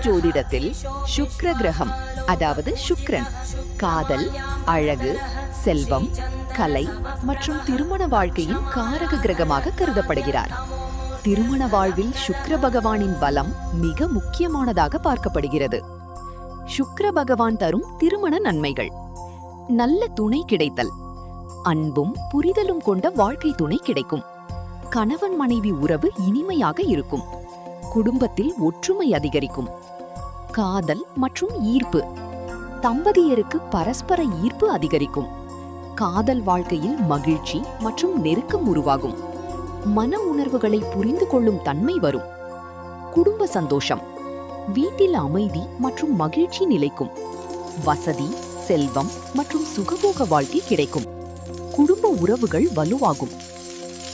ஜோதிடத்தில் சுக்கிர கிரகம், அதாவது சுக்கிரன், காதல், அழகு, செல்வம், கலை மற்றும் திருமண வாழ்க்கையின் காரக கிரகமாக கருதப்படுகிறார். திருமண வாழ்வில் சுக்கிர பகவானின் பலம் மிக முக்கியமானதாக பார்க்கப்படுகிறது. சுக்கிர பகவான் தரும் திருமண நன்மைகள்: நல்ல துணை கிடைத்தல், அன்பும் புரிதலும் கொண்ட வாழ்க்கை துணை கிடைக்கும், கணவன் மனைவி உறவு இனிமையாக இருக்கும், குடும்பத்தில் ஒற்றுமை அதிகரிக்கும், காதல் மற்றும் ஈர்ப்பு, தம்பதியருக்கு பரஸ்பர ஈர்ப்பு அதிகரிக்கும், காதல் வாழ்க்கையில் மகிழ்ச்சி மற்றும் நெருக்கம் உருவாகும், மன உணர்வுகளை புரிந்து கொள்ளும் தன்மை வரும், குடும்ப சந்தோஷம், வீட்டில் அமைதி மற்றும் மகிழ்ச்சி நிலைக்கும், வசதி, செல்வம் மற்றும் சுகபோக வாழ்க்கை கிடைக்கும், குடும்ப உறவுகள் வலுவாகும்,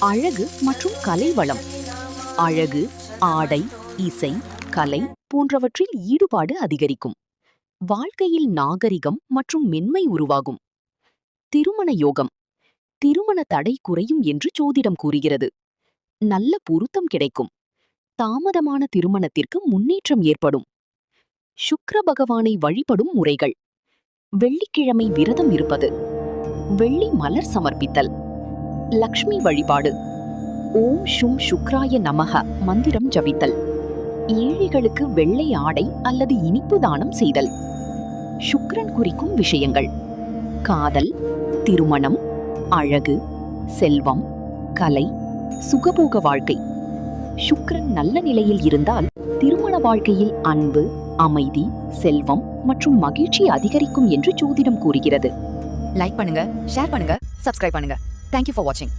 அழகு மற்றும் கலை வளம், அழகு, ஆடை, இசை, கலை போன்றவற்றில் ஈடுபாடு அதிகரிக்கும், வாழ்க்கையில் நாகரிகம் மற்றும் மென்மை உருவாகும். திருமண யோகம்: திருமண தடை குறையும் என்று ஜோதிடம் கூறுகிறது. நல்ல பொருத்தம் கிடைக்கும், தாமதமான திருமணத்திற்கு முன்னேற்றம் ஏற்படும். சுக்கிர பகவானை வழிபடும் முறைகள்: வெள்ளிக்கிழமை விரதம் இருப்பது, வெள்ளி மலர் சமர்ப்பித்தல், லக்ஷ்மி வழிபாடு, ஓம் ஷும் சுக்ராய நமக மந்திரம் ஜபித்தல், ஏழைகளுக்கு வெள்ளை ஆடை அல்லது இனிப்பு தானம் செய்தல். சுக்கிரன் குறிக்கும் விஷயங்கள்: காதல், திருமணம், அழகு, செல்வம், கலை, சுகபோக வாழ்க்கை. சுக்கிரன் நல்ல நிலையில் இருந்தால் திருமண வாழ்க்கையில் அன்பு, அமைதி, செல்வம் மற்றும் மகிழ்ச்சி அதிகரிக்கும் என்று ஜோதிடம் கூறுகிறது. லைக் பண்ணுங்க, ஷேர் பண்ணுங்க, சப்ஸ்கிரைப் பண்ணுங்க. Thank you for watching.